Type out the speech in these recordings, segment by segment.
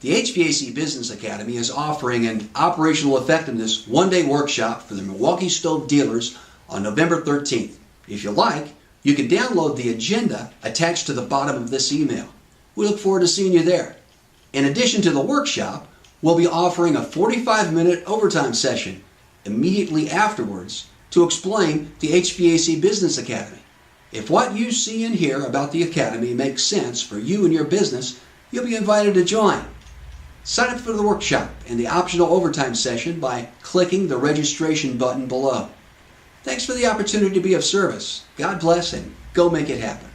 The HVAC Business Academy is offering an operational effectiveness one-day workshop for the Milwaukee Stove dealers on November 13th. If you like, you can download the agenda attached to the bottom of this email. We look forward to seeing you there. In addition to the workshop, we'll be offering a 45-minute overtime session immediately afterwards to explain the HVAC Business Academy. If what you see and hear about the Academy makes sense for you and your business, you'll be invited to join. Sign up for the workshop and the optional overtime session by clicking the registration button below. Thanks for the opportunity to be of service. God bless and go make it happen.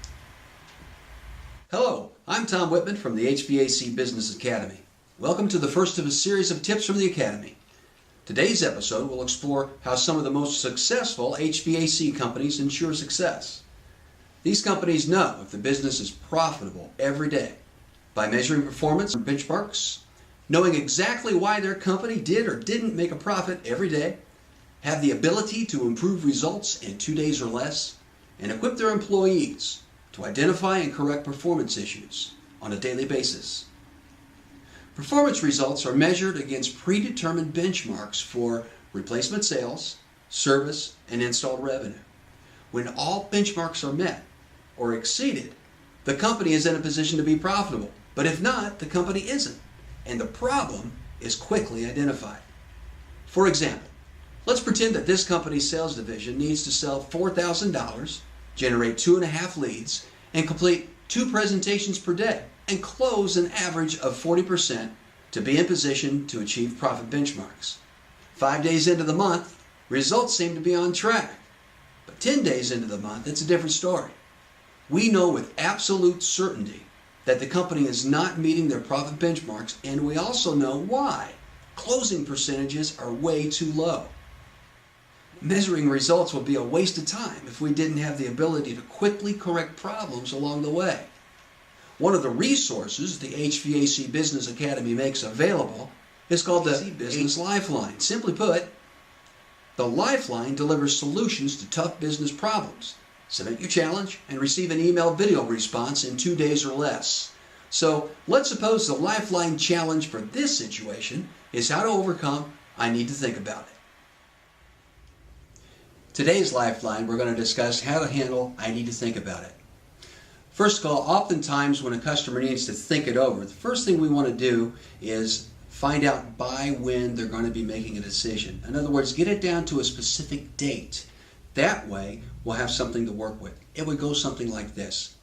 Hello, I'm Tom Whitman from the HVAC Business Academy. Welcome to the first of a series of tips from the Academy. Today's episode will explore how some of the most successful HVAC companies ensure success. These companies know if the business is profitable every day by measuring performance and benchmarks, knowing exactly why their company did or didn't make a profit every day, have the ability to improve results in 2 days or less, and equip their employees to identify and correct performance issues on a daily basis. Performance results are measured against predetermined benchmarks for replacement sales, service, and installed revenue. When all benchmarks are met or exceeded, the company is in a position to be profitable. But if not, the company isn't, and the problem is quickly identified. For example, let's pretend that this company's sales division needs to sell $4,000, generate 2.5 leads, and complete 2 presentations per day, and close an average of 40% to be in position to achieve profit benchmarks. 5 days into the month, results seem to be on track. But 10 days into the month, it's a different story. We know with absolute certainty that the company is not meeting their profit benchmarks, and we also know why. Closing percentages are way too low. Measuring results would be a waste of time if we didn't have the ability to quickly correct problems along the way. One of the resources the HVAC Business Academy makes available is called the Business Lifeline. Simply put, the Lifeline delivers solutions to tough business problems. Submit your challenge and receive an email video response in 2 days or less. So let's suppose the Lifeline challenge for this situation is how to overcome I need to think about it. Today's Lifeline, we're going to discuss how to handle I need to think about it. First of all, oftentimes when a customer needs to think it over, the first thing we want to do is find out by when they're going to be making a decision. In other words, get it down to a specific date. That way, we'll have something to work with. It would go something like this.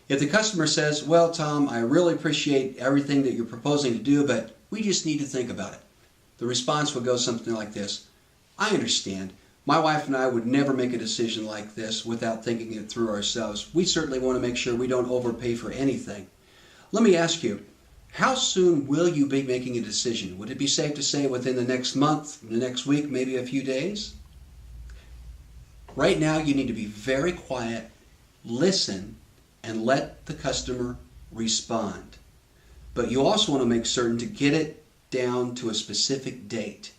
If the customer says, well, Tom, I really appreciate everything that you're proposing to do, but we just need to think about it. The response would go something like this. I understand. My wife and I would never make a decision like this without thinking it through ourselves. We certainly want to make sure we don't overpay for anything. Let me ask you, how soon will you be making a decision? Would it be safe to say within the next month, the next week, maybe a few days? Right now, you need to be very quiet, listen, and let the customer respond. But you also want to make certain to get it down to a specific date.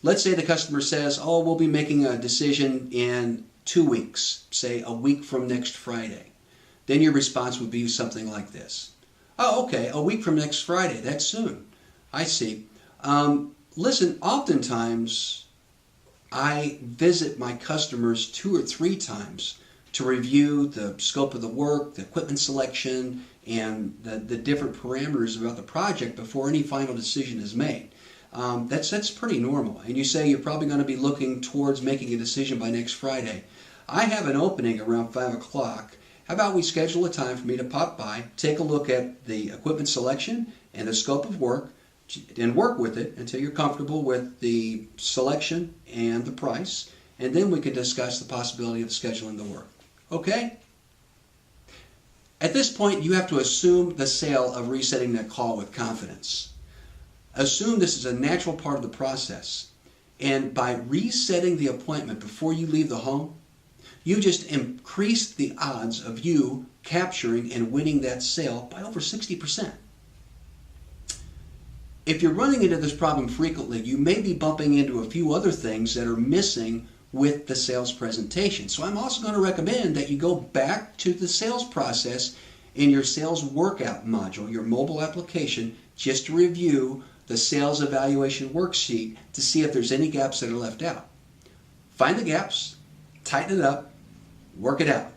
Let's say the customer says, oh, we'll be making a decision in 2 weeks, say a week from next Friday. Then your response would be something like this. Oh, okay, a week from next Friday, that's soon. I see. Listen, oftentimes I visit my customers 2 or 3 times to review the scope of the work, the equipment selection, and the different parameters about the project before any final decision is made. That's pretty normal. And you say you're probably going to be looking towards making a decision by next Friday. I have an opening around 5 o'clock. How about we schedule a time for me to pop by, take a look at the equipment selection and the scope of work, and work with it until you're comfortable with the selection and the price, and then we can discuss the possibility of scheduling the work. Okay? At this point, you have to assume the sale of resetting that call with confidence. Assume this is a natural part of the process, and by resetting the appointment before you leave the home, you just increased the odds of you capturing and winning that sale by over 60%. If you're running into this problem frequently, you may be bumping into a few other things that are missing with the sales presentation. So I'm also going to recommend that you go back to the sales process in your sales workout module, your mobile application, just to review the sales evaluation worksheet to see if there's any gaps that are left out. Find the gaps, tighten it up, work it out.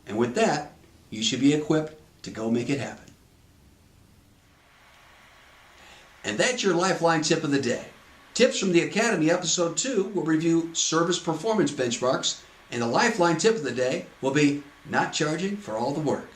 And with that, you should be equipped to go make it happen. And that's your Lifeline tip of the day. Tips from the Academy episode 2 will review service performance benchmarks, and the Lifeline tip of the day will be not charging for all the work.